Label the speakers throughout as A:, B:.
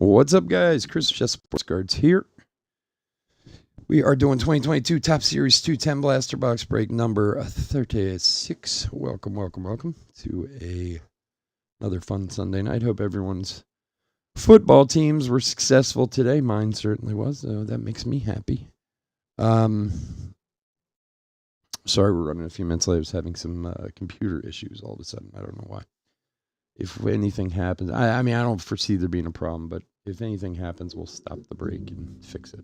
A: What's up, guys? Chris Chef Sports Cards here. We are doing 2022 Top Series 210 Blaster Box Break number 36. Welcome to another fun Sunday night. Hope everyone's football teams were successful today. Mine certainly was, so that makes me happy. Sorry we're running a few minutes late. I was having some computer issues all of a sudden. I don't know why. If anything happens, I mean, I don't foresee there being a problem, but if anything happens, we'll stop the break and fix it.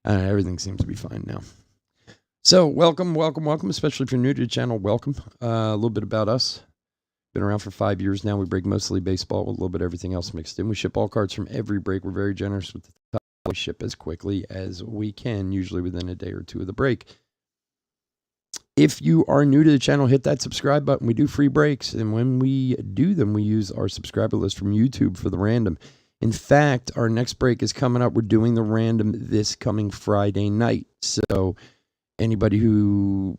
A: But everything seems to be fine now. So welcome, especially if you're new to the channel, welcome. A little bit about us. Been around for 5 years now. We break mostly baseball with a little bit of everything else mixed in. We ship all cards from every break. We're very generous with the time. We ship as quickly as we can, usually within a day or two of the break. If you are new to the channel, hit that subscribe button. We do free breaks, and when we do them, we use our subscriber list from YouTube for the random. In fact, our next break is coming up. We're doing the random this coming Friday night. So anybody who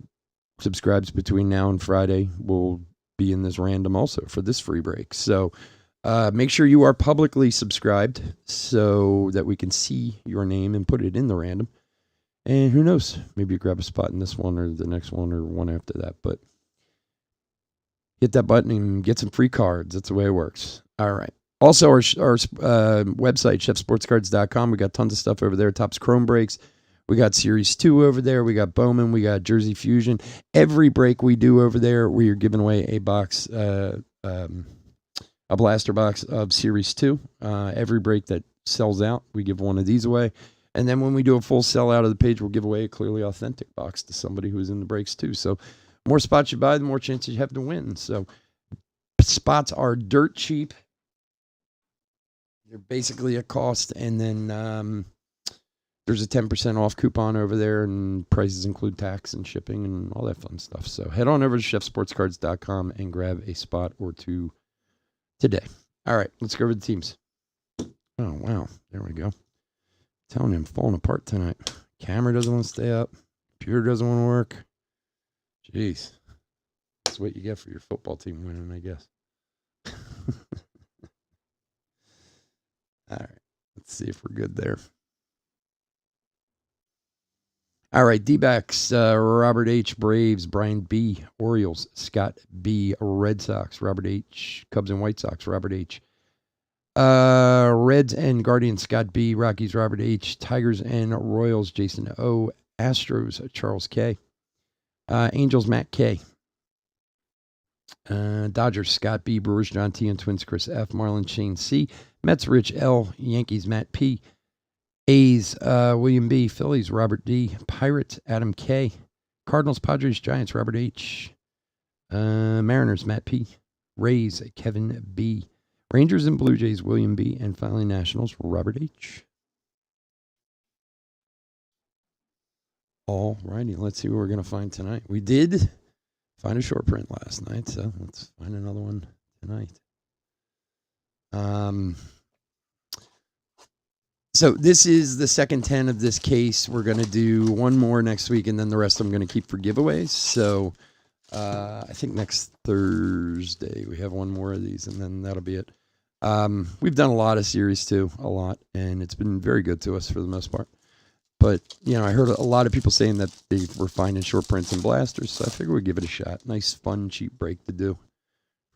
A: subscribes between now and Friday will be in this random also for this free break. So make sure you are publicly subscribed so that we can see your name and put it in the random. And who knows, maybe you grab a spot in this one or the next one or one after that. But hit that button and get some free cards. That's the way it works. All right. Also, our website, chefsportscards.com. We got tons of stuff over there. Topps Chrome breaks. We got Series 2 over there. We got Bowman. We got Jersey Fusion. Every break we do over there, we are giving away a box, a blaster box of Series 2. Every break that sells out, we give one of these away. And then when we do a full sellout of the page, we'll give away a clearly authentic box to somebody who's in the breaks too. So more spots you buy, the more chances you have to win. So spots are dirt cheap. They're basically a cost. And then there's a 10% off coupon over there, and prices include tax and shipping and all that fun stuff. So head on over to chefsportscards.com and grab a spot or two today. All right, let's go over the teams. Oh, wow. There we go. Telling him falling apart tonight. Camera doesn't want to stay up. Computer doesn't want to work. Jeez. That's what you get for your football team winning, I guess. All right. Let's see if we're good there. All right. D-backs, Robert H. Braves, Brian B. Orioles, Scott B. Red Sox, Robert H. Cubs and White Sox, Robert H. Reds and Guardians, Scott B. Rockies, Robert H. Tigers and Royals, Jason O. Astros, Charles K. Angels, Matt K. Dodgers, Scott B. Brewers, John T. and Twins, Chris F. Marlins, Shane C. Mets, Rich L. Yankees, Matt P. A's, William B. Phillies, Robert D. Pirates, Adam K. Cardinals, Padres, Giants, Robert H. Mariners, Matt P. Rays, Kevin B. Rangers and Blue Jays, William B. And finally, Nationals, Robert H. All righty, let's see what we're going to find tonight. We did find a short print last night, so let's find another one tonight. So this is the second 10 of this case. We're going to do one more next week, and then the rest I'm going to keep for giveaways. So I think next Thursday we have one more of these, and then that'll be it. We've done a lot of Series 2, a lot, and it's been very good to us for the most part. But, you know, I heard a lot of people saying that they were finding short prints and blasters, so I figured we'd give it a shot. Nice, fun, cheap break to do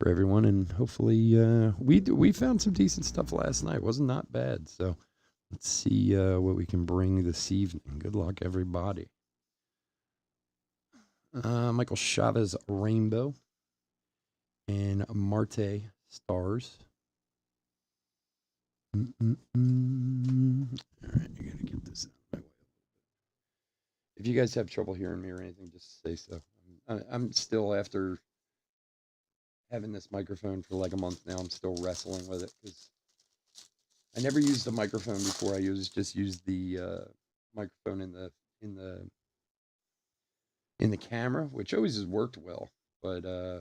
A: for everyone, and hopefully we found some decent stuff last night. It wasn't not bad, so let's see what we can bring this evening. Good luck, everybody. Michael Chavez, Rainbow, and Marte, Stars. All right, I gotta get this out of my way. If you guys have trouble hearing me or anything, just say so. I'm still, after having this microphone for like a month now, I'm still wrestling with it because I never used the microphone before. I just used the microphone in the camera, which always has worked well, but I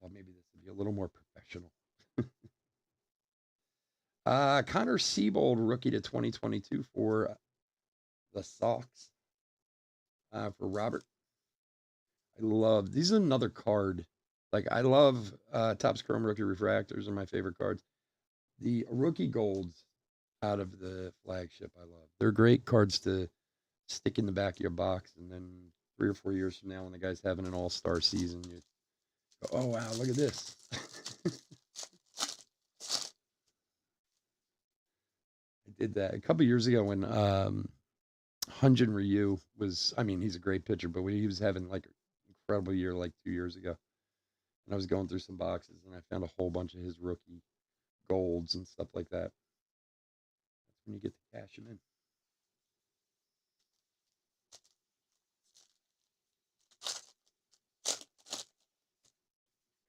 A: thought maybe this would be a little more professional. Connor Siebold, rookie to 2022 for the Sox. For Robert. I love, these are another card. Like, I love Topps Chrome Rookie Refractors are my favorite cards. The rookie golds out of the flagship, I love. They're great cards to stick in the back of your box, and then 3 or 4 years from now, when the guy's having an all-star season, you go, "Oh wow, look at this!" I did that a couple years ago when Hyunjin Ryu was. I mean, he's a great pitcher, but when he was having like an incredible year, like 2 years ago, and I was going through some boxes, and I found a whole bunch of his rookie golds and stuff like that. That's when you get to cash him in.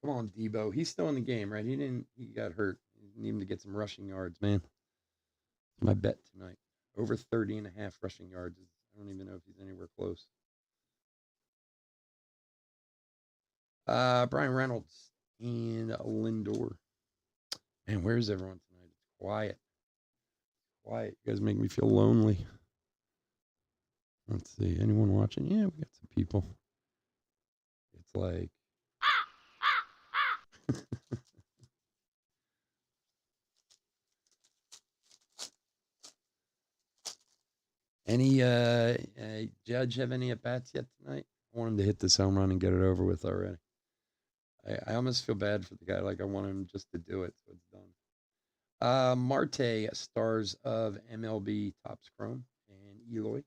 A: Come on, Debo. He's still in the game, right? He didn't. He got hurt. He needed to get some rushing yards, man. That's my bet tonight. Over 30.5 rushing yards. I don't even know if he's anywhere close. Brian Reynolds and Lindor. And where's everyone tonight? It's quiet. Quiet. You guys make me feel lonely. Let's see. Anyone watching? Yeah, we got some people. It's like any Judge have any at bats yet tonight? I want him to hit this home run and get it over with already. I almost feel bad for the guy. Like I want him just to do it, so it's done. Marte, stars of MLB Topps Chrome, and Eloy.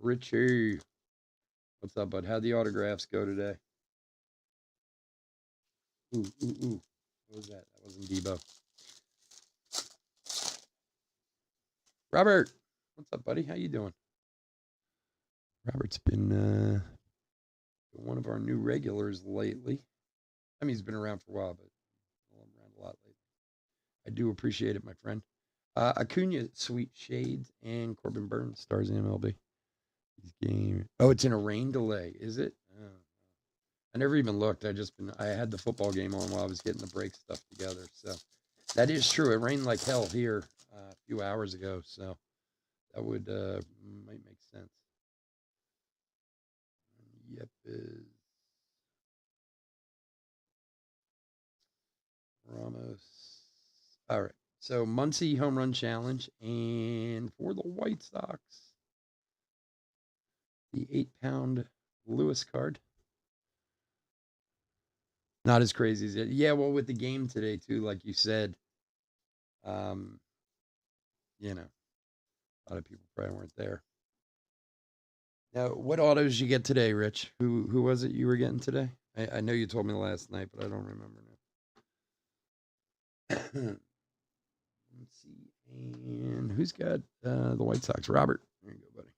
A: Richie, what's up, bud? How'd the autographs go today? Ooh, ooh, ooh. What was that? That wasn't Debo. Robert, what's up, buddy? How you doing? Robert's been one of our new regulars lately. I mean, he's been around for a while, but around a lot lately. I do appreciate it, my friend. Acuna, Sweet Shades, and Corbin Burns, stars in MLB. Game. Oh, it's in a rain delay, is it? Oh. I never even looked. I had the football game on while I was getting the break stuff together. So that is true. It rained like hell here a few hours ago. So that would might make sense. Yep. Ramos. All right. So Muncie home run challenge, and for the White Sox, the 8-pound Lewis card. Not as crazy as it. Yeah, well, with the game today too, like you said, you know, a lot of people probably weren't there. Now, what autos you get today, Rich? Who was it you were getting today? I know you told me last night, but I don't remember now. Let's see. And who's got the White Sox? Robert. There you go, buddy.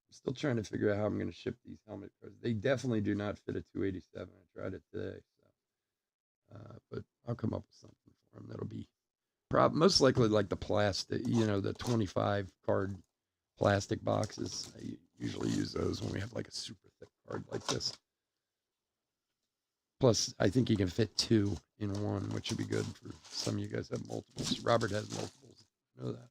A: I'm still trying to figure out how I'm going to ship these helmet cards. They definitely do not fit a 287. I tried it today, so but I'll come up with something for them that'll be most likely like the plastic, the 25 card plastic boxes. I usually use those when we have like a super thick card like this. Plus, I think you can fit 2 in one, which would be good for some of you guys have multiples. Robert has multiples. I know that.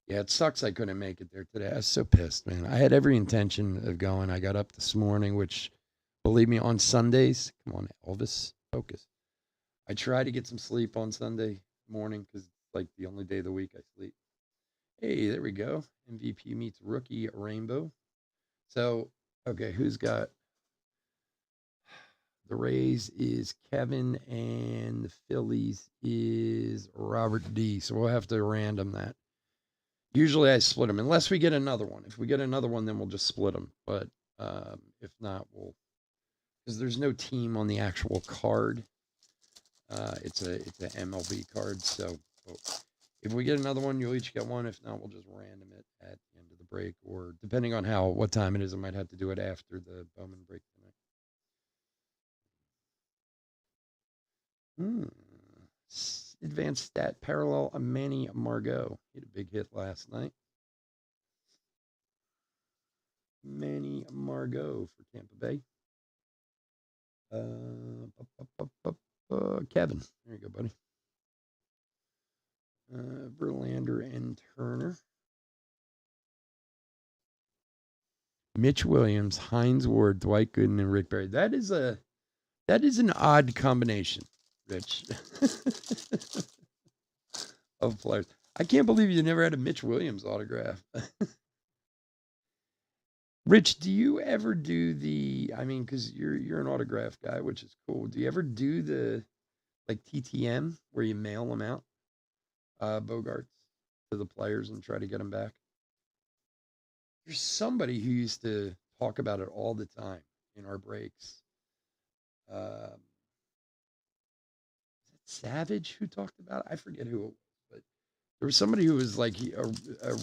A: Yeah, it sucks I couldn't make it there today. I was so pissed, man. I had every intention of going. I got up this morning, which, believe me, on Sundays, come on, Elvis, focus. I try to get some sleep on Sunday morning because it's like the only day of the week I sleep. Hey, there we go. MVP meets rookie rainbow. So, okay, who's got the Rays is Kevin and the Phillies is Robert D. So we'll have to random that. Usually I split them unless we get another one. If we get another one, then we'll just split them. But if not, we'll because there's no team on the actual card. It's an MLB card. So if we get another one, you'll each get one. If not, we'll just random it at the end of the break, or depending on what time it is, I might have to do it after the Bowman break tonight. Advanced stat parallel Manny Margot. He had a big hit last night. Manny Margot for Tampa Bay. Kevin. There you go, buddy. Verlander and Turner. Mitch Williams, Hines Ward, Dwight Gooden, and Rick Barry. That is an odd combination, Rich, of players. I can't believe you never had a Mitch Williams autograph. Rich, do you ever do the? I mean, because you're an autograph guy, which is cool. Do you ever do the like TTM where you mail them out, Bogarts, to the players and try to get them back? There's somebody who used to talk about it all the time in our breaks. Uh, Savage who talked about it? I forget who it was, but there was somebody who was like a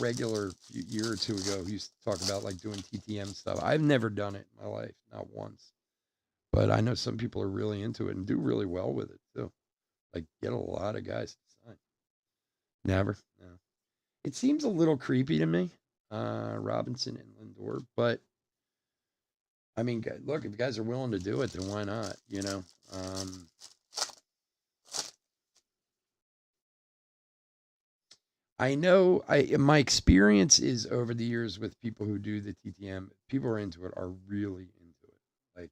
A: regular year or two ago who used to talk about like doing TTM stuff. I've never done it in my life, not once. But I know some people are really into it and do really well with it too. Like get a lot of guys to sign. Never. No. It seems a little creepy to me, Robinson and Lindor, but I mean, look, if guys are willing to do it, then why not? You know, I know. My experience is over the years with people who do the TTM. People who are into it are really into it. Like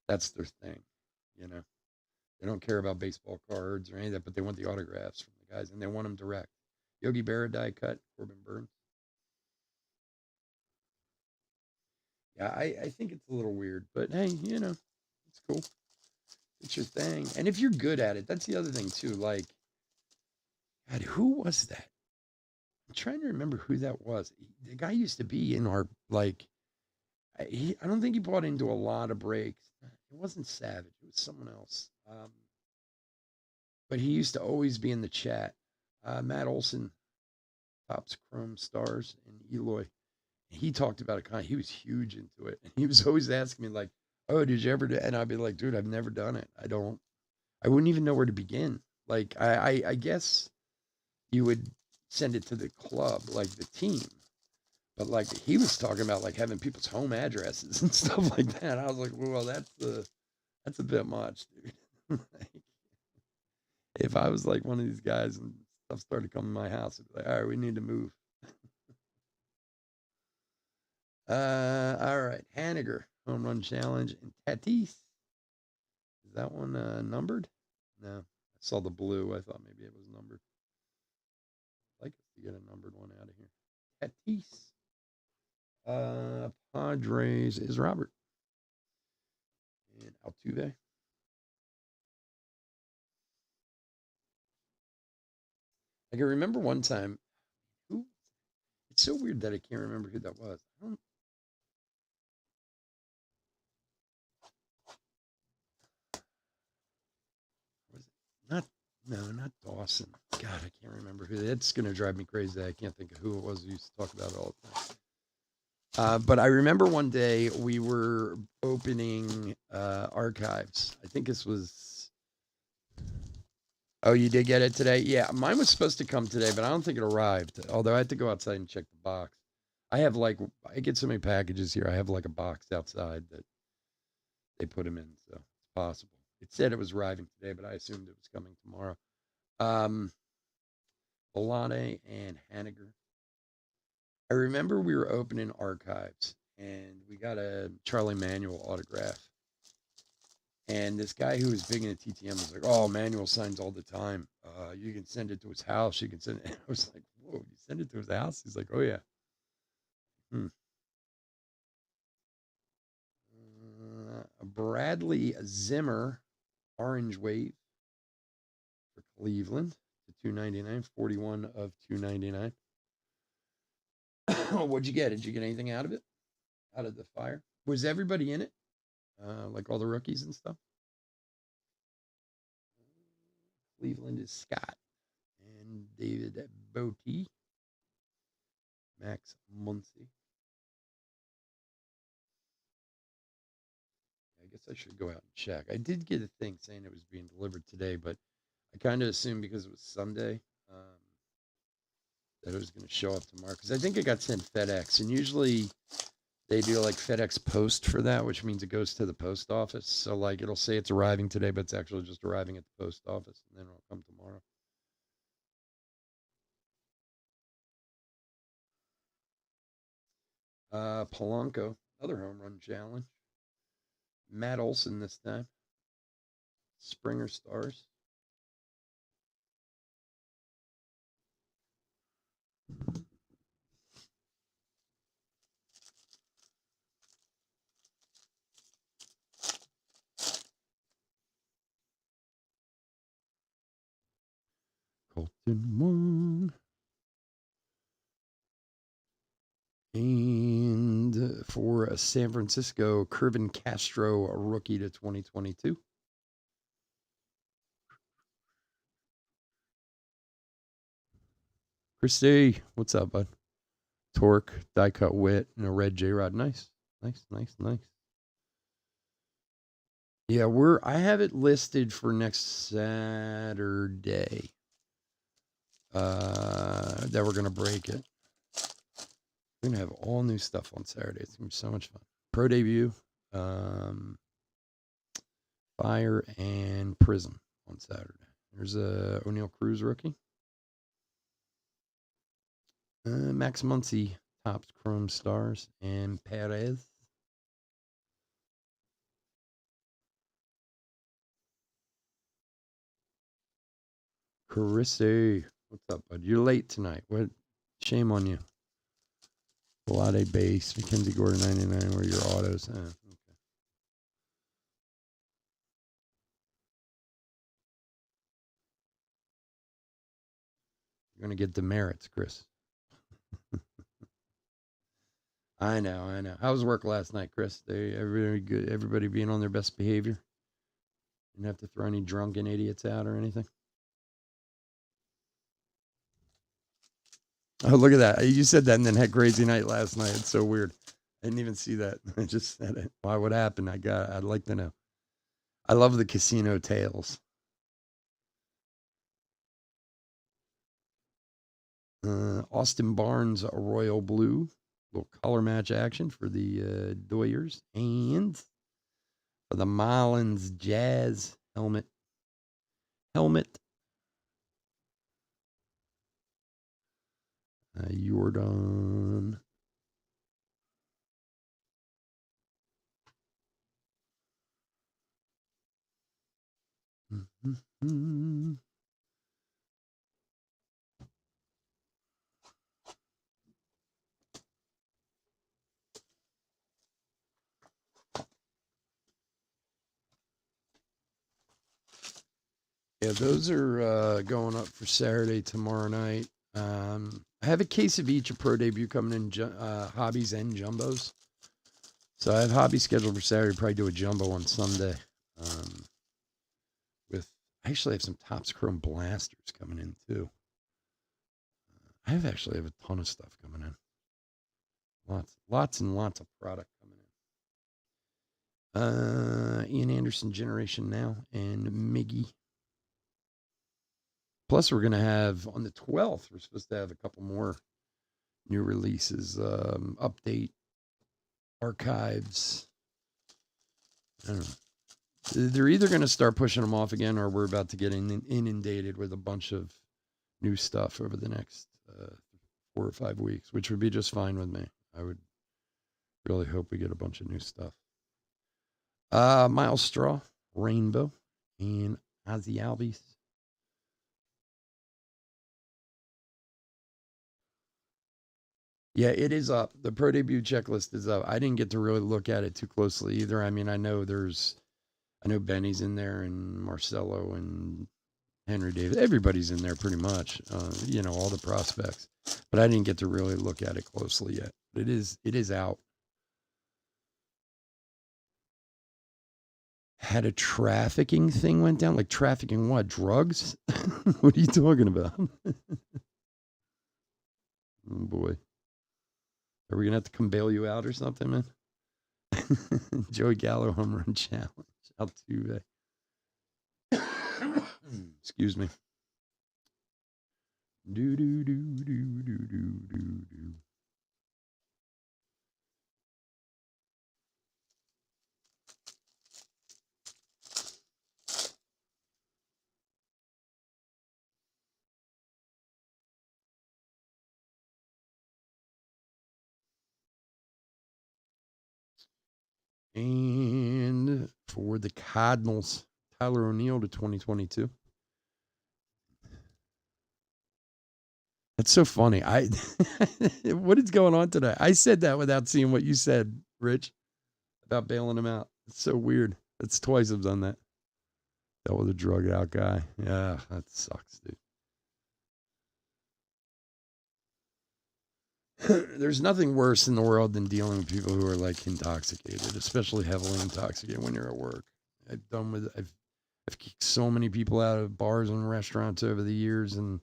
A: that's their thing. You know, they don't care about baseball cards or any of that, but they want the autographs from the guys and they want them direct. Yogi Berra die cut, Corbin Burns. Yeah, I think it's a little weird, but hey, you know, it's cool. It's your thing. And if you're good at it, that's the other thing too. Like, God, who was that? I'm trying to remember who that was. The guy used to be in our like. I don't think he bought into a lot of breaks. It wasn't Savage. It was someone else. But he used to always be in the chat. Matt Olson, Tops Chrome Stars in Eloy. He talked about it. He was huge into it, and he was always asking me like, "Oh, did you ever do?" And I'd be like, "Dude, I've never done it. I wouldn't even know where to begin." Like, I guess you would send it to the club, like the team. But like he was talking about like having people's home addresses and stuff like that. I was like, well, that's a bit much, dude. Like, if I was like one of these guys and stuff started coming to my house, I'd be like, all right, we need to move. All right, Haniger home run challenge and Tatis. Is that one numbered? No, I saw the blue. I thought maybe it was numbered. I'd like us to get a numbered one out of here. Tatis. Padres is Robert. And Altuve. I can remember one time who. It's so weird that I can't remember who that was. I don't. Was it not? No, not Dawson. God, I can't remember who. That's gonna drive me crazy. I can't think of who it was who used to talk about it all the time. But I remember one day we were opening archives. I think this was. Oh, you did get it today? Yeah, mine was supposed to come today, but I don't think it arrived. Although I had to go outside and check the box. I get so many packages here. I have like a box outside that they put them in, so it's possible. It said it was arriving today, but I assumed it was coming tomorrow. Bolane and Haniger. I remember we were opening archives and we got a Charlie Manuel autograph. And this guy who was big in the TTM was like, "Oh, Manuel signs all the time. You can send it to his house. You can send it." And I was like, "Whoa, you send it to his house?" He's like, "Oh yeah." Bradley Zimmer, Orange Wave for Cleveland to 299, 41 of 299. What'd you get? Did you get anything out of it? Out of the fire? Was everybody in it? Like all the rookies and stuff? Cleveland is Scott and David Bote, Max Muncy. I guess I should go out and check. I did get a thing saying it was being delivered today, but I kind of assumed because it was Sunday that it was going to show up tomorrow because I think it got sent FedEx, and usually They do like FedEx Post for that, which means it goes to the post office. So like it'll say it's arriving today, but it's actually just arriving at the post office, and then it'll come tomorrow. Polanco, another home run challenge. Matt Olson this time. Springer Stars. Colton Wong. And for San Francisco, Kervin Castro, a rookie to 2022. Christy, what's up, bud? Torque, die cut wit, and a red J Rod. Nice. Nice. Yeah, I have it listed for next Saturday. That we're gonna break it. We're gonna have all new stuff on Saturday. It's gonna be so much fun. Pro debut, Fire and Prism on Saturday. There's a O'Neill Cruz rookie. Max Muncy, Topps Chrome Stars, and Perez. Carisse, what's up, bud? You're late tonight. What? Shame on you. Belade base, Mackenzie Gordon 99. Where your autos? Okay. You're gonna get demerits, Chris. I know. How was work last night, Chris? Everybody good? Everybody being on their best behavior? Didn't have to throw any drunken idiots out or anything? Oh, look at that. You said that and then had crazy night last night. It's so weird. I didn't even see that. I just said it. Why? What happened? I'd like to know. I love the casino tales. Austin Barnes, a royal blue. Little color match action for the Doyers. And for the Marlins Jazz helmet. Jordan. Mm-hmm. Yeah, those are going up for Saturday tomorrow night. I have a case of each, a pro debut coming in, hobbies and jumbos. So I have hobby scheduled for Saturday. Probably do a jumbo on Sunday. I actually have some Topps Chrome blasters coming in too. I have a ton of stuff coming in. Lots and lots of product coming in. Ian Anderson, Generation Now, and Miggy. Plus, we're going to have on the 12th, we're supposed to have a couple more new releases, update, archives. I don't know. They're either going to start pushing them off again, or we're about to get inundated with a bunch of new stuff over the next 4 or 5 weeks, which would be just fine with me. I would really hope we get a bunch of new stuff. Miles Straw, Rainbow, and Ozzy Albies. Yeah, it is up. The pro debut checklist is up. I didn't get to really look at it too closely either. I mean, I know Benny's in there and Marcelo and Henry Davis. Everybody's in there pretty much. All the prospects. But I didn't get to really look at it closely yet. But it is out. Had a trafficking thing went down? Like trafficking what? Drugs? What are you talking about? Oh boy. Are we gonna have to come bail you out or something, man? Joey Gallo home run challenge. Altuve. Excuse me. Do do do do do do do do. And for the Cardinals, Tyler O'Neill to 2022. That's so funny. What is going on today? I said that without seeing what you said, Rich, about bailing him out. It's so weird. That's twice I've done that. Dealt with a drugged out guy. Yeah, that sucks, dude. There's nothing worse in the world than dealing with people who are like intoxicated, especially heavily intoxicated when you're at work. I've kicked so many people out of bars and restaurants over the years, and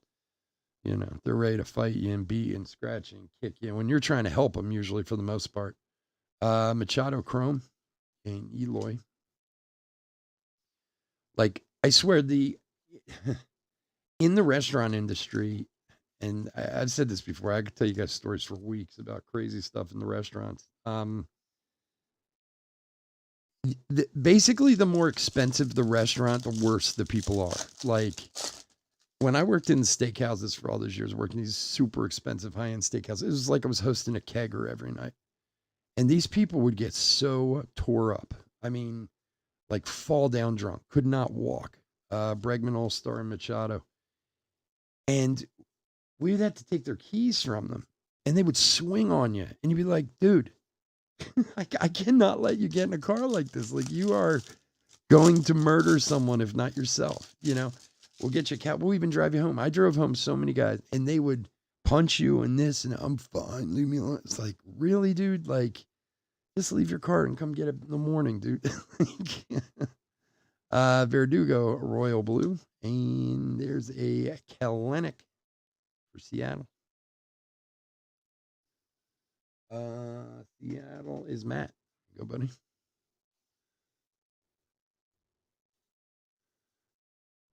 A: they're ready to fight you and beat you and scratch you and kick you when you're trying to help them. Usually, for the most part, Machado Chrome and Eloy. Like I swear, in the restaurant industry, and I've said this before, I could tell you guys stories for weeks about crazy stuff in the restaurants. Basically, the more expensive the restaurant, the worse the people are. Like when I worked in steakhouses for all those years, working these super expensive high-end steakhouses, it was like I was hosting a kegger every night. And these people would get so tore up. I mean, like fall down drunk, could not walk. Bregman, All-Star, and Machado. And we'd have to take their keys from them. And they would swing on you. And you'd be like, dude, I cannot let you get in a car like this. Like you are going to murder someone, if not yourself. We'll get you a cab. We'll even drive you home. I drove home so many guys, and they would punch you and this, and I'm fine. Leave me alone. It's like, really, dude? Like, just leave your car and come get it in the morning, dude. Verdugo, Royal Blue. And there's a Kellenic for Seattle. Seattle is Matt. Go, buddy.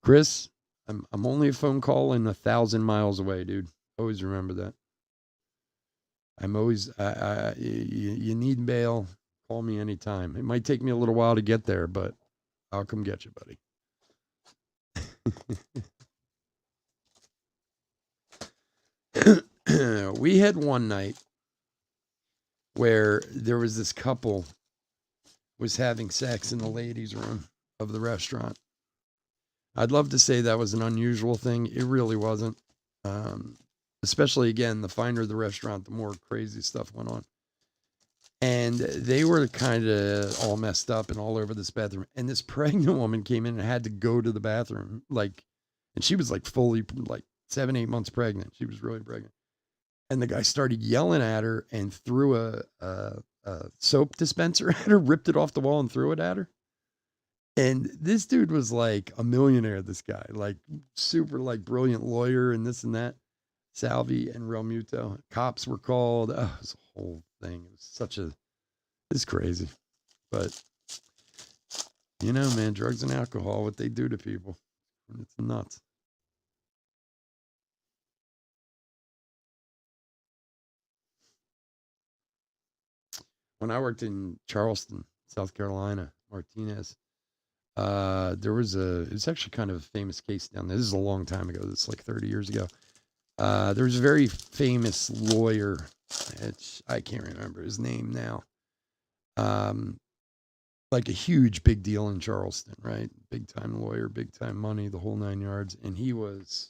A: Chris, I'm only a phone call and 1,000 miles away, dude. Always remember that. I'm always you need bail, call me anytime. It might take me a little while to get there, but I'll come get you, buddy. We had one night where there was this couple was having sex in the ladies' room of the restaurant. I'd love to say that was an unusual thing. It really wasn't. Especially, again, the finer the restaurant, the more crazy stuff went on. And they were kind of all messed up and all over this bathroom. And this pregnant woman came in and had to go to the bathroom. And she was like fully 7-8 months pregnant. She was really pregnant. And the guy started yelling at her and threw a soap dispenser at her, ripped it off the wall and threw it at her. And this dude was like a millionaire, this guy, like super brilliant lawyer and this and that. Salvi and Real Muto. Cops were called. Oh, it was a whole thing. It was it's crazy. But, man, drugs and alcohol, what they do to people. It's nuts. When I worked in Charleston, South Carolina, Martinez, it's actually kind of a famous case down there. This is a long time ago. This is like 30 years ago. There was a very famous lawyer. I can't remember his name now. Like a huge big deal in Charleston, right? Big time lawyer, big time money, the whole 9 yards. And he was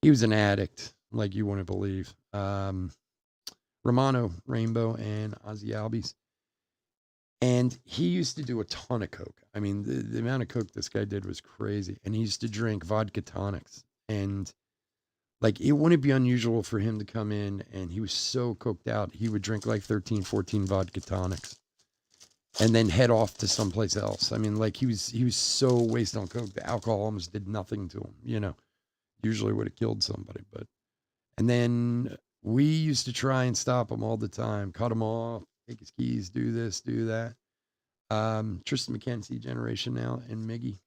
A: an addict, like you wouldn't believe. Romano Rainbow and Ozzy Albies. And he used to do a ton of coke. I mean, the amount of coke this guy did was crazy. And he used to drink vodka tonics. And it wouldn't be unusual for him to come in, and he was so coked out, he would drink like 13, 14 vodka tonics and then head off to someplace else. I mean, he was so wasted on coke, the alcohol almost did nothing to him, usually would have killed somebody. And then we used to try and stop him all the time, cut him off, take his keys, do this, do that. Tristan McKenzie generation now, and Miggy.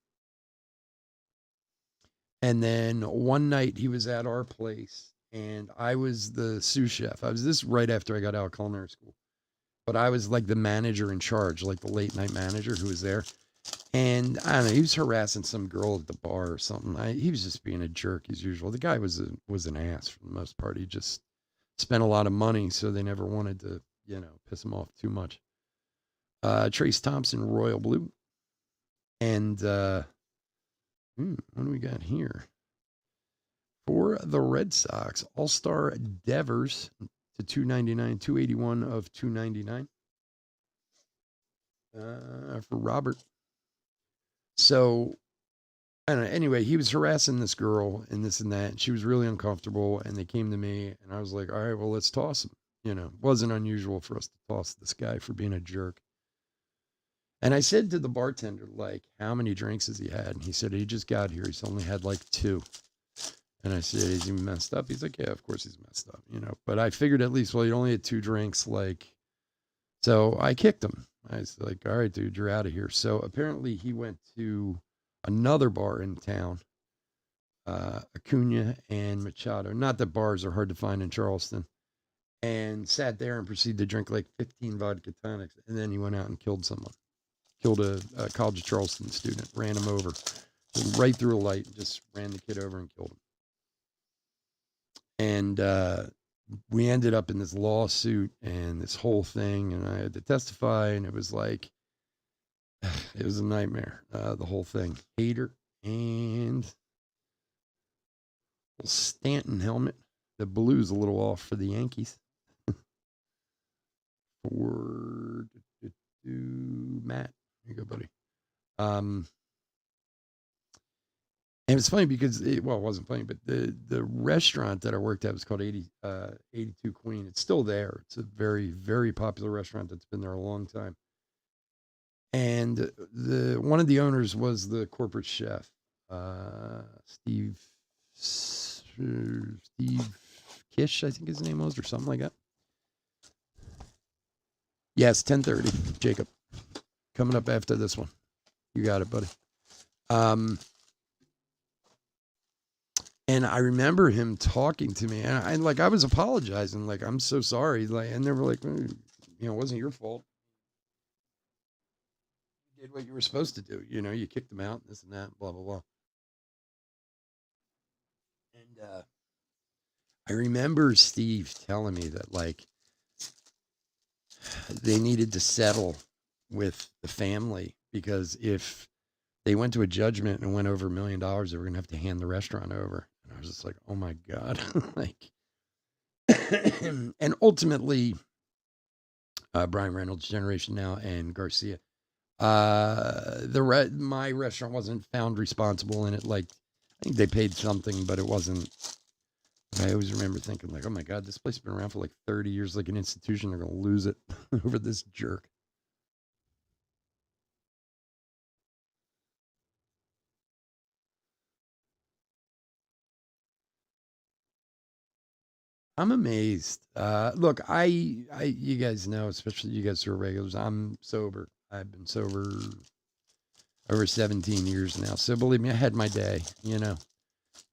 A: And then one night he was at our place, and I was the sous chef. This right after I got out of culinary school, but I was like the manager in charge, like the late night manager who was there. And I don't know, he was harassing some girl at the bar or something. He was just being a jerk as usual. The guy was an ass for the most part. He just spent a lot of money, so they never wanted to, piss him off too much. Trace Thompson, Royal Blue. And what do we got here? For the Red Sox, All-Star Devers to 299, 281 of 299. For Robert. So, I don't know. Anyway, he was harassing this girl and this and that. And she was really uncomfortable. And they came to me, and I was like, all right, well, let's toss him. You know, it wasn't unusual for us to toss this guy for being a jerk. And I said to the bartender, like, how many drinks has he had? And he said, he just got here. He's only had like 2. And I said, is he messed up? He's like, yeah, of course he's messed up, you know. But I figured at least, well, he only had 2 drinks. Like, so I kicked him. I was like, all right, dude, you're out of here. So apparently he went to another bar in town, Acuna and Machado. Not that bars are hard to find in Charleston. And sat there and proceeded to drink like 15 vodka tonics. And then he went out and killed someone. Killed a College of Charleston student, ran him over. Right through a light, just ran the kid over and killed him. And we ended up in this lawsuit and this whole thing, and I had to testify, and it was like, it was a nightmare, the whole thing. Hader and Stanton helmet. The blue's a little off for the Yankees. For Matt. Here you go, buddy. And it's funny because, it wasn't funny, but the restaurant that I worked at was called 82 Queen. It's still there. It's a very, very popular restaurant that's been there a long time. And one of the owners was the corporate chef, Steve Kish, I think his name was, or something like that. Yes, 10:30, Jacob. Coming up after this one. You got it, buddy. And I remember him talking to me, and I was apologizing, like, I'm so sorry. Like, and they were like, you know, it wasn't your fault. You did what you were supposed to do. You know, you kicked them out, this and that, blah, blah, blah. And I remember Steve telling me that, like, they needed to settle with the family because if they went to a judgment and went over $1 million, they were going to have to hand the restaurant over. And I was just like, oh my God. Like, and ultimately, Brian Reynolds, Generation Now, and Garcia, my restaurant wasn't found responsible in it. Like, I think they paid something, but it wasn't. I always remember thinking, like, oh my God, this place has been around for like 30 years, like an institution. They're going to lose it over this jerk. I'm amazed. Look, you guys know, especially you guys who are regulars, I'm sober. I've been sober over 17 years now. So believe me, I had my day, you know,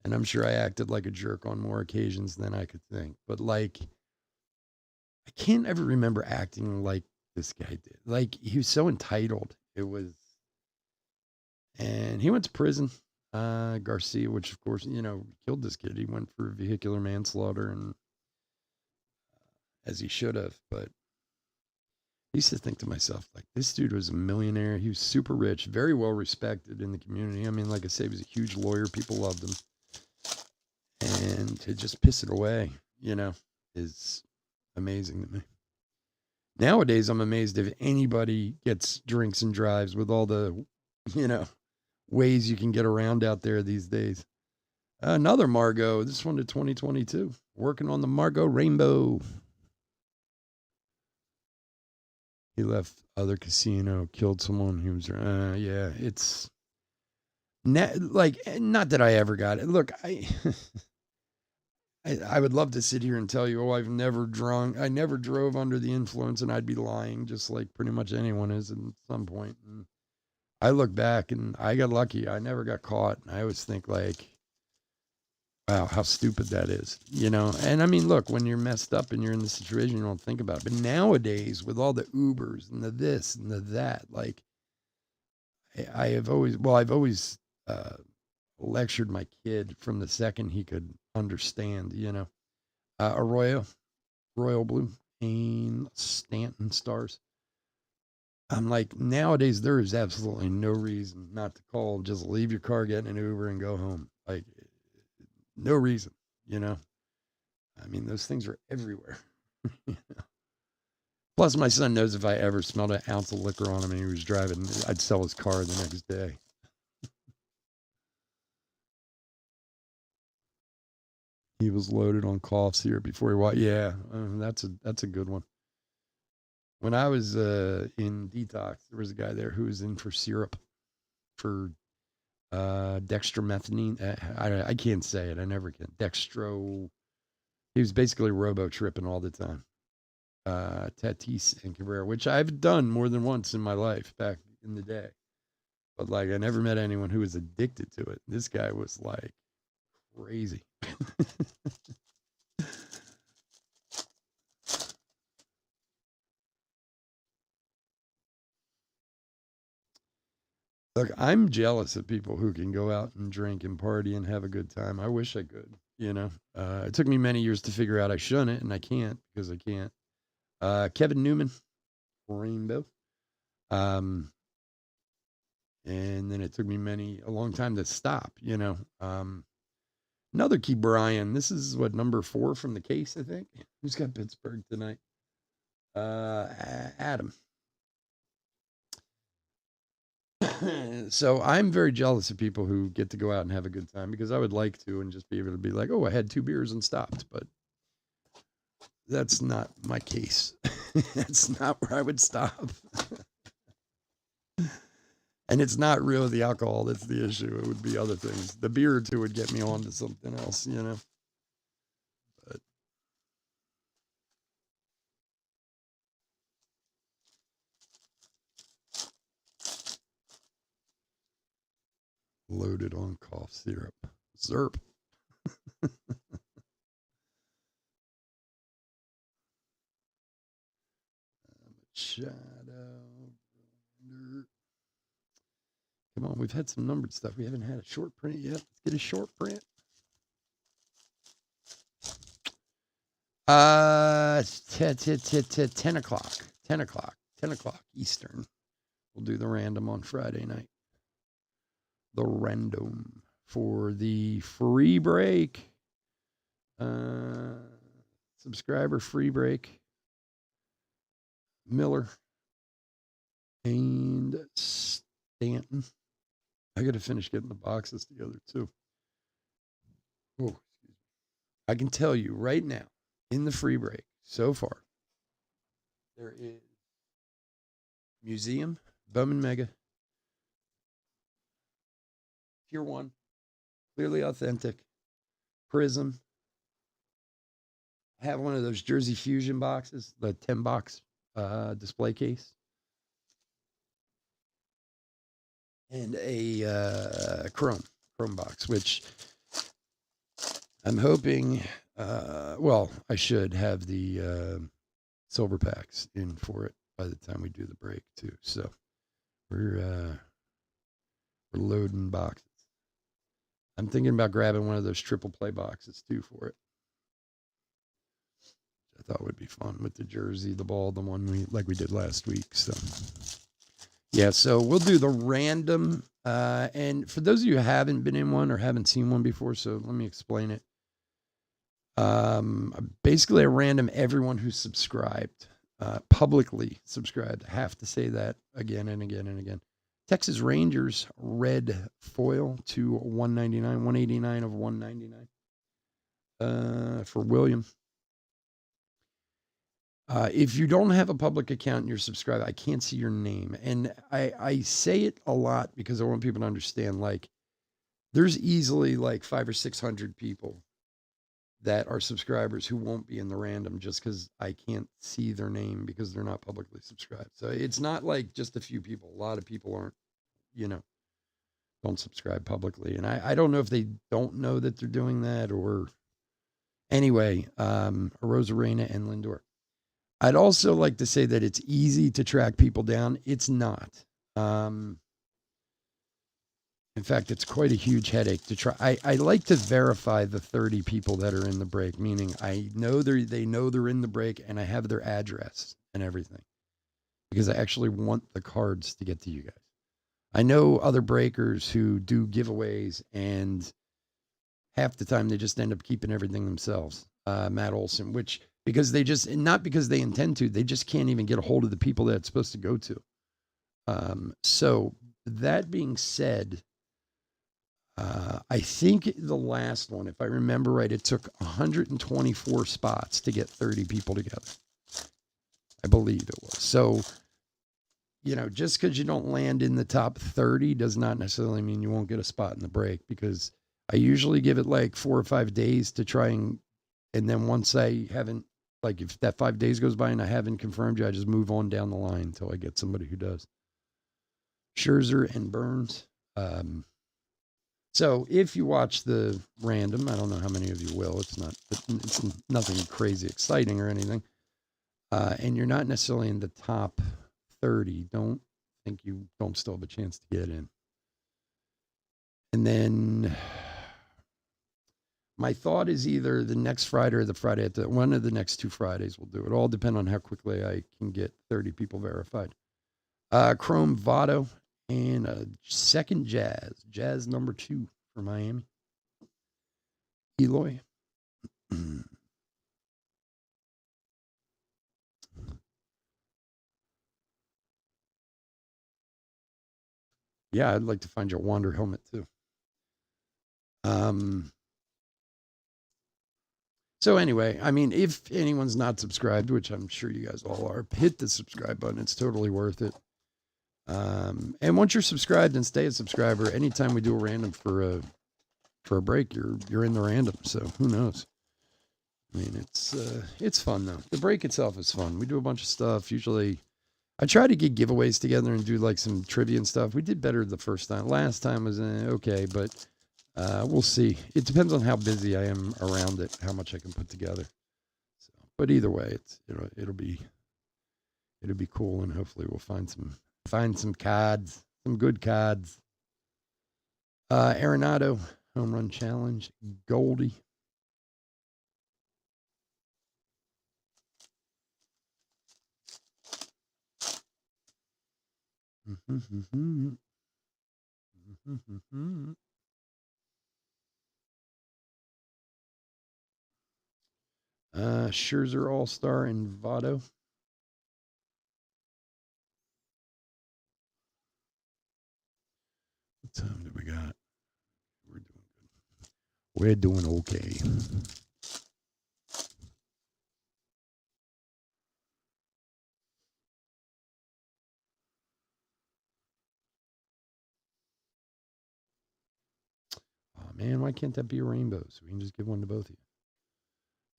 A: and I'm sure I acted like a jerk on more occasions than I could think. But like, I can't ever remember acting like this guy did. Like, he was so entitled. And he went to prison. Garcia, which of course, you know, killed this kid. He went for vehicular manslaughter, and as he should have. But I used to think to myself, like, this dude was a millionaire. He was super rich, very well respected in the community. I mean, like I say, he was a huge lawyer. People loved him. And to just piss it away, you know, is amazing to me. Nowadays, I'm amazed if anybody gets drinks and drives with all the, you know, ways you can get around out there these days. Another Margot, this one to 2022, working on the Margot Rainbow. He left other casino, killed someone who was, yeah, it's like, not that I ever got it. Look, I would love to sit here and tell you, oh, I've never drunk. I never drove under the influence, and I'd be lying, just like pretty much anyone is at some point. And I look back, and I got lucky. I never got caught. And I always think, like, wow, how stupid that is, you know? And I mean, look, when you're messed up and you're in the situation, you don't think about it. But nowadays, with all the Ubers and the this and the that, like, I've always lectured my kid from the second he could understand, you know. Arroyo, Royal Blue, and Stanton Stars. I'm like, nowadays there is absolutely no reason not to call. Just leave your car, get in an Uber, and go home. Like, no reason, you know. I mean, those things are everywhere. Plus, my son knows if I ever smelled an ounce of liquor on him and he was driving, I'd sell his car the next day. He was loaded on cough syrup before he walked. Yeah, that's a good one. When I was in detox, there was a guy there who was in for syrup for dextromethamine. I can't say it. I never can. Dextro. He was basically robo tripping all the time. Tatis and Cabrera, which I've done more than once in my life back in the day. But like, I never met anyone who was addicted to it. This guy was like crazy. Look, I'm jealous of people who can go out and drink and party and have a good time. I wish I could, you know. It took me many years to figure out I shouldn't, and I can't because I can't. Kevin Newman, Rainbow. And then it took me a long time to stop, you know. Another key, Brian. This is what, number 4 from the case, I think. Who's got Pittsburgh tonight? Adam. So I'm very jealous of people who get to go out and have a good time because I would like to and just be able to be like, oh, I had 2 beers and stopped. But that's not my case. That's not where I would stop. And it's not really the alcohol that's the issue. It would be other things. The beer or 2 would get me on to something else, you know. But loaded on cough syrup. Zerp. Shadow. Come on, we've had some numbered stuff. We haven't had a short print yet. Let's get a short print. 10 o'clock. 10 o'clock. 10 o'clock Eastern. We'll do the random on Friday night. The random for the free break. Subscriber free break. Miller and Stanton. I got to finish getting the boxes together too. Oh, excuse me. I can tell you right now, in the free break so far, there is Museum, Bowman Mega, Tier 1, Clearly Authentic, Prism. I have one of those Jersey Fusion boxes, the 10 box display case. And a Chrome box, which I'm hoping, well, I should have the silver packs in for it by the time we do the break too. So we're loading boxes. I'm thinking about grabbing one of those triple play boxes too for it. I thought would be fun with the jersey, the ball, the one we did last week. So yeah, so we'll do the random. And for those of you who haven't been in one or haven't seen one before, so let me explain it. Basically, a random everyone who's subscribed, publicly subscribed. I have to say that again and again and again. Texas Rangers red foil to 199, 189 of 199 for William. If you don't have a public account and you're subscribed, I can't see your name. And I say it a lot because I want people to understand, like, there's easily like 500 or 600 people that are subscribers who won't be in the random just because I can't see their name because they're not publicly subscribed. So it's not like just a few people. A lot of people aren't, don't subscribe publicly. And I don't know if they don't know that they're doing that or anyway, Rosarena and Lindor. I'd also like to say that it's easy to track people down. It's not. In fact, it's quite a huge headache to try. I like to verify the 30 people that are in the break, meaning I know they know they're in the break and I have their address and everything. because I actually want the cards to get to you guys. I know other breakers who do giveaways, and half the time they just end up keeping everything themselves. Matt Olson, which because they just not because they intend to, they just can't even get a hold of the people that it's supposed to go to. So that being said, I think the last one, if I remember right, it took 124 spots to get 30 people together. I believe it was. So, just because you don't land in the top 30 does not necessarily mean you won't get a spot in the break, because I usually give it like 4 or 5 days to try and then once I haven't, like if that 5 days goes by and I haven't confirmed you, I just move on down the line until I get somebody who does. Scherzer and Burns. So if you watch the random, I don't know how many of you will. It's nothing crazy exciting or anything. And you're not necessarily in the top 30. Don't think you don't still have a chance to get in. And then my thought is either the next Friday or the Friday at one of the next 2 Fridays we'll do it. All depend on how quickly I can get 30 people verified. Chrome Votto and a second Jazz number 2 for Miami. Eloy. Yeah, I'd like to find your Wander helmet too. So anyway, I mean, if anyone's not subscribed, which I'm sure you guys all are, hit the subscribe button. It's totally worth it. And once you're subscribed and stay a subscriber, anytime we do a random for a break, you're in the random. So who knows? I mean, it's fun though. The break itself is fun. We do a bunch of stuff. Usually, I try to get giveaways together and do like some trivia and stuff. We did better the first time. Last time was okay, but we'll see. It depends on how busy I am around it, how much I can put together. So, but either way, it'll be cool, and hopefully we'll find some cards, some good cards. Arenado home run challenge, Goldie. Scherzer All-Star and Votto. What time do we got? We're doing good. We're doing okay. Oh man, why can't that be a rainbow? So we can just give one to both of you.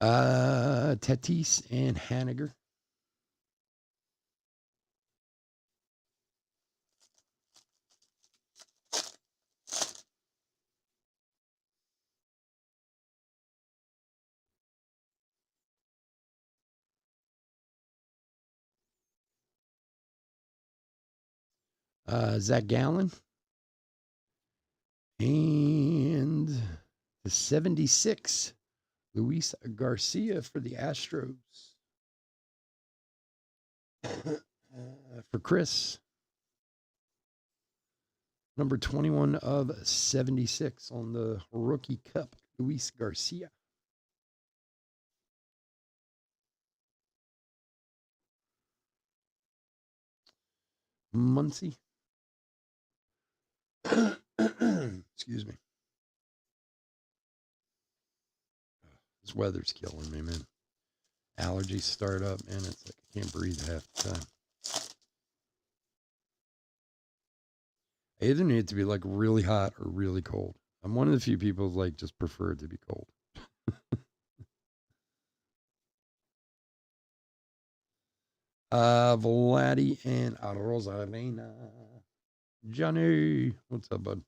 A: Tatis and Haniger. Zach Gallen. And the 76, Luis Garcia for the Astros. For Chris. Number 21 of 76 on the Rookie Cup, Luis Garcia. Muncie. Excuse me. This weather's killing me, man. Allergies start up, man. It's like I can't breathe half the time. I either need it to be like really hot or really cold. I'm one of the few people like just prefer it to be cold. Vladdy and Rosarena. Johnny, what's up, bud?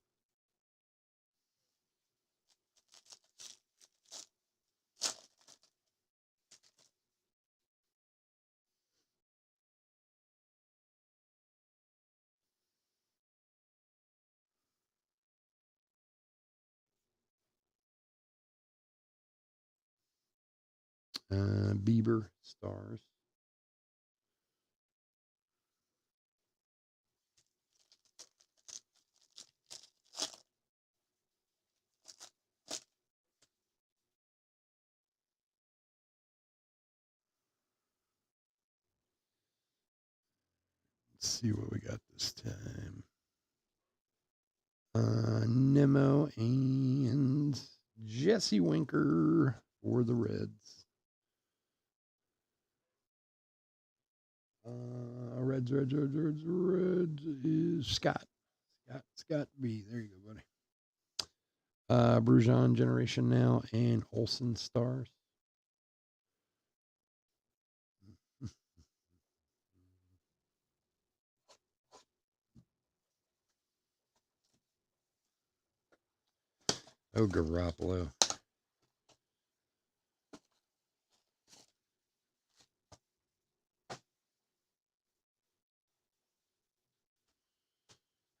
A: Bieber stars. Let's see what we got this time. Nemo and Jesse Winker for the Reds. Reds is Scott B. There you go, buddy. Brujan Generation Now and Olsen Stars. Oh, Garoppolo.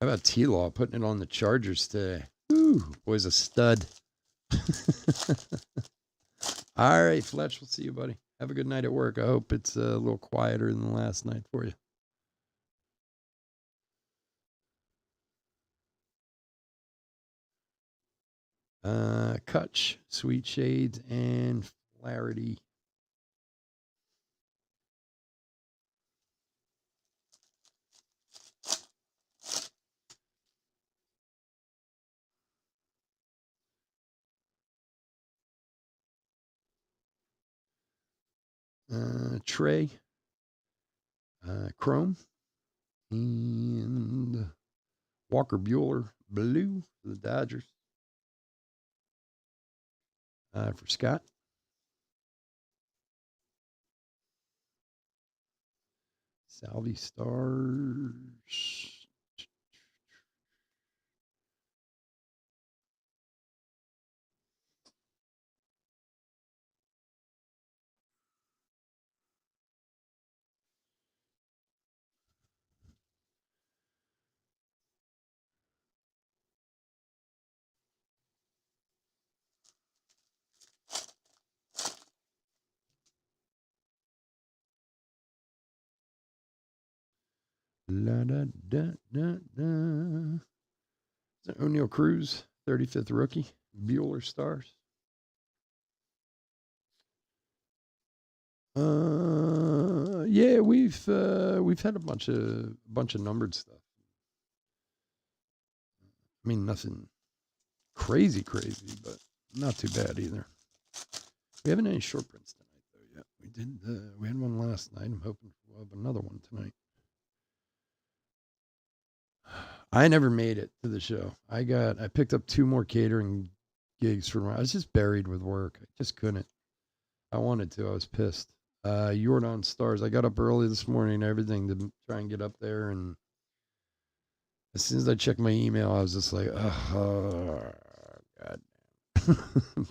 A: How about T-Law putting it on the Chargers today? Ooh, boy's a stud. All right, Fletch, we'll see you, buddy. Have a good night at work. I hope it's a little quieter than last night for you. Kutch, Sweet Shades, and Flaherty. Trey, Chrome, and Walker Bueller, blue for the Dodgers. For Scott. Salvi Stars. La da da da da. O'Neal Cruz, 35th rookie. Bueller Stars. Yeah, we've had a bunch of numbered stuff. I mean, nothing crazy, but not too bad either. We haven't any short prints tonight though yet. We did. We had one last night. I'm hoping we'll have another one tonight. I never made it to the show. I picked up 2 more catering gigs for I was just buried with work. I just couldn't. I wanted to. I was pissed. Jordan Stars. I got up early this morning and everything to try and get up there, and as soon as I checked my email, I was just like, oh, God.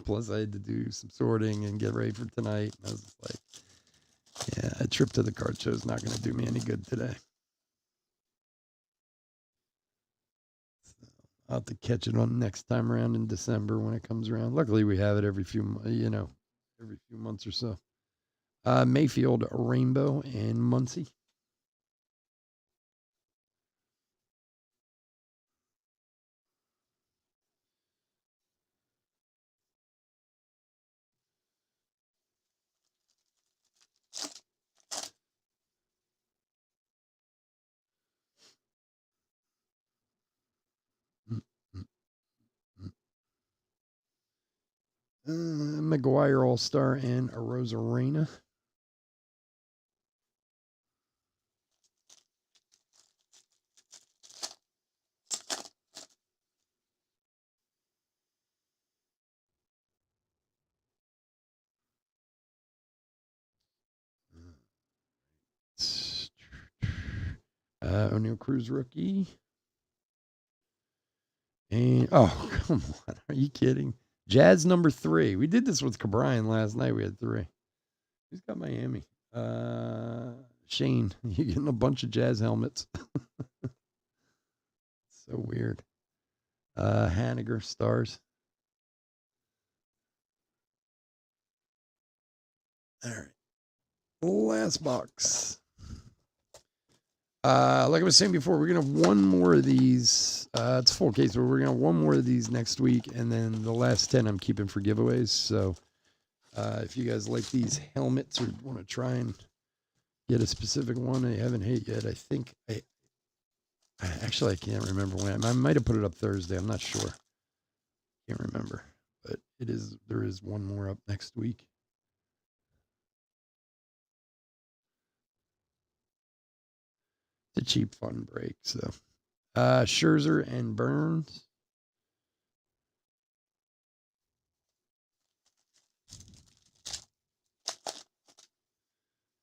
A: Plus, I had to do some sorting and get ready for tonight. And I was just like, yeah, a trip to the card show is not going to do me any good today. So I'll have to catch it on next time around in December when it comes around. Luckily, we have it every few months or so. Mayfield, Rainbow, and Muncie. McGuire All-Star and a Rosarena. O'Neal Cruz rookie. And oh, come on. Are you kidding? Jazz number 3. We did this with Cabrian last night. We had 3. Who's got Miami? Shane. You're getting a bunch of Jazz helmets. So weird. Haniger Stars. All right. Last box. Like I was saying before, we're going to have one more of these. It's a full case, but we're going to have one more of these next week. And then the last 10 I'm keeping for giveaways. So if you guys like these helmets or want to try and get a specific one I haven't hit yet. I think I actually I can't remember when. I might have put it up Thursday. I'm not sure. Can't remember, but there is one more up next week. It's a cheap fun break. So Scherzer and Burns.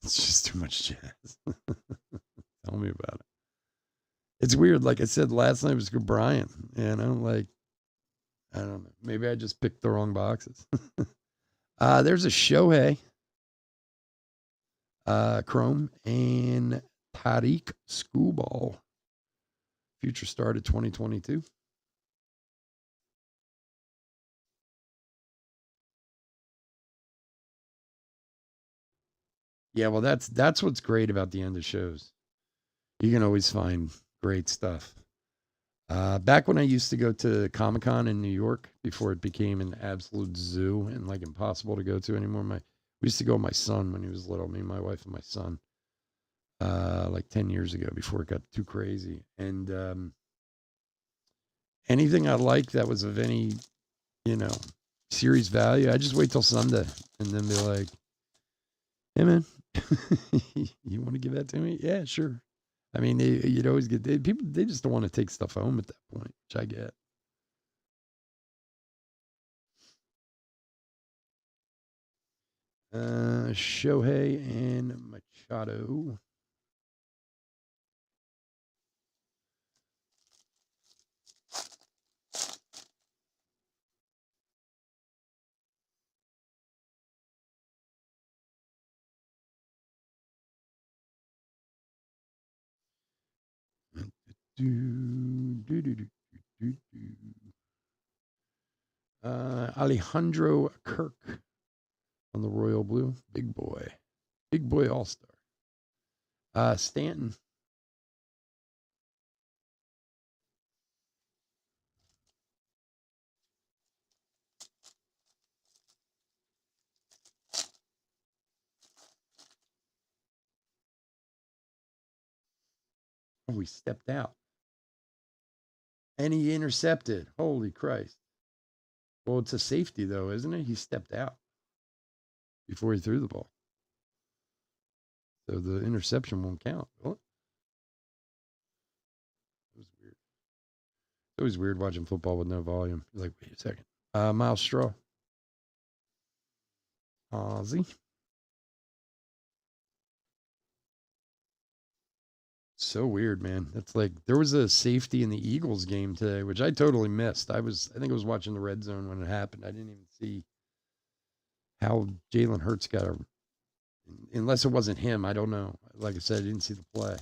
A: It's just too much jazz. Tell me about it. It's weird. Like I said, last night was Brian, and I'm like, I don't know. Maybe I just picked the wrong boxes. There's a Shohei, Chrome, and Tariq Skubal. Future started 2022. Yeah, well, that's what's great about the end of shows. You can always find great stuff. Back when I used to go to Comic Con in New York before it became an absolute zoo and like impossible to go to anymore. We used to go with my son when he was little, me, my wife, and my son. Like 10 years ago before it got too crazy. And anything I liked that was of any, you know, series value, I just wait till Sunday and then be like, hey, man, you want to give that to me? Yeah, sure. I mean, you'd always get people, they just don't want to take stuff home at that point, which I get. Shohei and Machado. Alejandro Kirk on the Royal Blue. Big boy all-star. Stanton. Oh, he stepped out. And he intercepted. Holy Christ. Well, it's a safety, though, isn't it? He stepped out before he threw the ball. So the interception won't count. Will it? It was weird. It's always weird watching football with no volume. You're like, wait a second. Miles Straw. Ozzy. So weird, man. That's like there was a safety in the Eagles game today, which I totally missed. I think I was watching the red zone when it happened. I didn't even see how Jalen Hurts got a unless it wasn't him. I don't know. Like I said, I didn't see the play.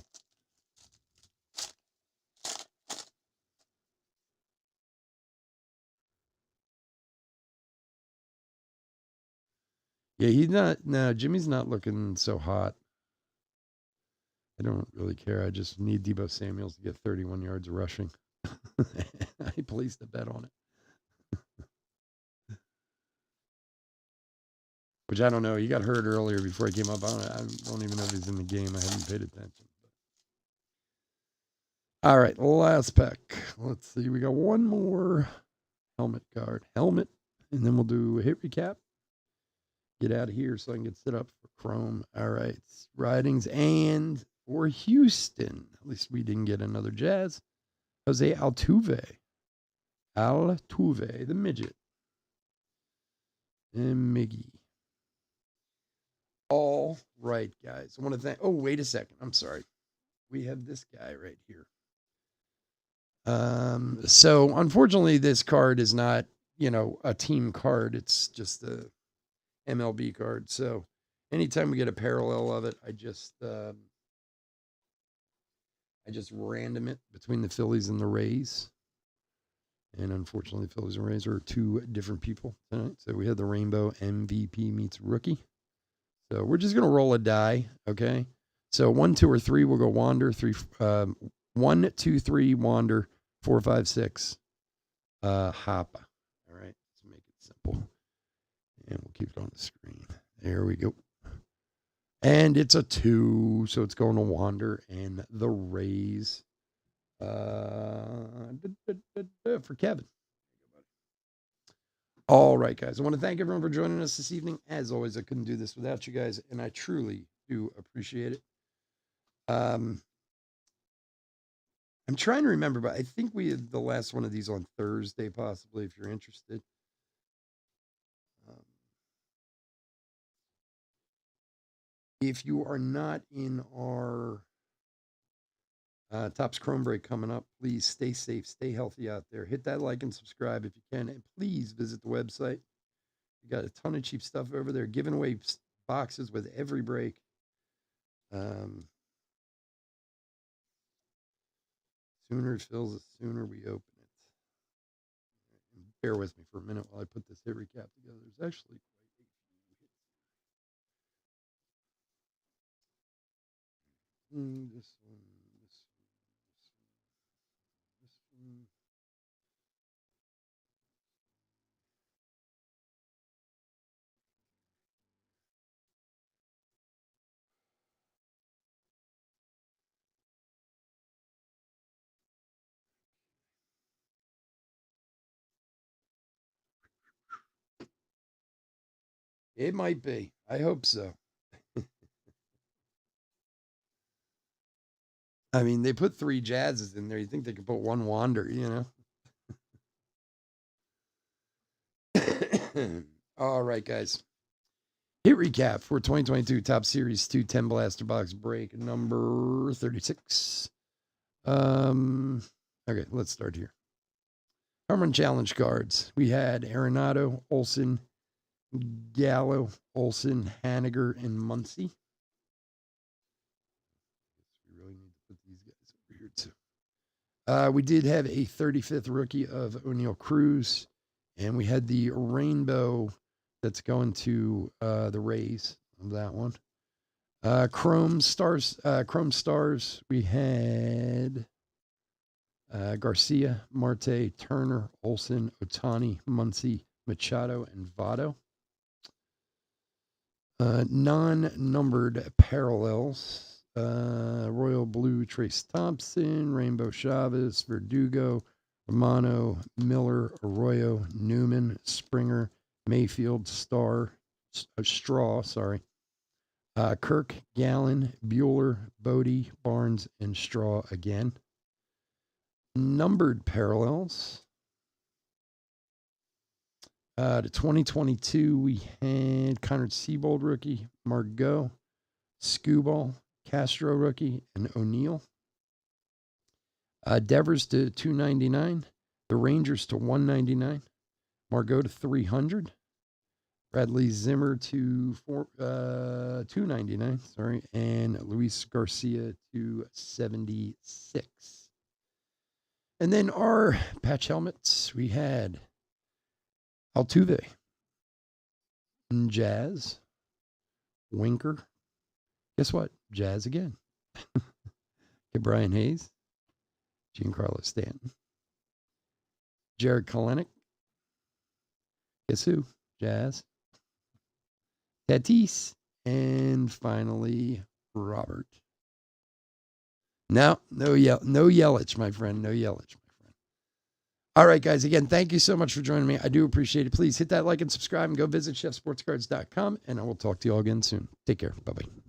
A: Yeah, he's not. No, Jimmy's not looking so hot. I don't really care. I just need Deebo Samuels to get 31 yards rushing. I placed a bet on it. Which I don't know. He got hurt earlier before I came up on it. I don't even know if he's in the game. I haven't paid attention. All right, last pack. Let's see. We got one more helmet card. Helmet. And then we'll do a hit recap. Get out of here so I can get set up for Chrome. All right. Ridings and for Houston. At least we didn't get another Jazz. Jose Altuve. Altuve, the midget. And Miggy. All right, guys. I want to thank. Oh, wait a second. I'm sorry. We have this guy right here. So unfortunately, this card is not, a team card. It's just a MLB card. So anytime we get a parallel of it, I just random it between the Phillies and the Rays. And unfortunately, the Phillies and Rays are two different people tonight. So we had the Rainbow MVP meets rookie. So we're just gonna roll a die, okay? So 1, 2, or 3 will go Wander. 1, 2, 3 Wander. 4, 5, 6 Hop. All right, let's make it simple, and we'll keep it on the screen. There we go. And it's a 2, so it's going to Wander and the Rays for Kevin. All right, guys. I want to thank everyone for joining us this evening. As always, I couldn't do this without you guys, and I truly do appreciate it. I'm trying to remember, but I think we had the last one of these on Thursday, possibly, if you're interested. If you are not in our Topps Chrome Break coming up, please stay safe, stay healthy out there. Hit that like and subscribe if you can, and please visit the website. We got a ton of cheap stuff over there, giving away boxes with every break. Sooner it fills, the sooner we open it. Bear with me for a minute while I put this hit recap together. There's actually quite a few hits. This one, this one, this one, this one. It might be. I hope so. I mean, they put 3 Jazzes in there. You think they could put 1 Wander, you know? All right, guys. Hit recap for 2022 Topps Series 2 10 Blaster Box break number 36. Okay, let's start here. Home Run Challenge cards. We had Arenado, Olson, Gallo, Olson, Haniger, and Muncy. We really need to put these guys over here too. We did have a 35th rookie of O'Neill Cruz, and we had the rainbow that's going to the Rays of that one. Chrome Stars. We had Garcia, Marte, Turner, Olson, Ohtani, Muncy, Machado, and Votto. Non-numbered parallels. Royal Blue, Trace Thompson, Rainbow Chavez, Verdugo, Romano, Miller, Arroyo, Newman, Springer, Mayfield, Straw, Kirk, Gallen, Bueller, Bodie, Barnes, and Straw again. Numbered parallels. To 2022, we had Conrad Seabold rookie, Margot, Skubal, Castro rookie, and O'Neill. Devers to 299, the Rangers to 199, Margot to 300, Bradley Zimmer to 299, and Luis Garcia to 76. And then our patch helmets, we had Altuve, Jazz, Winker. Guess what? Jazz again. Brian Hayes, Giancarlo Stanton, Jared Kelenic. Guess who? Jazz. Tatis, and finally Robert. No Yelich, my friend. No Yelich, my friend. All right, guys. Again, thank you so much for joining me. I do appreciate it. Please hit that like and subscribe and go visit chefsportscards.com, and I will talk to you all again soon. Take care. Bye-bye.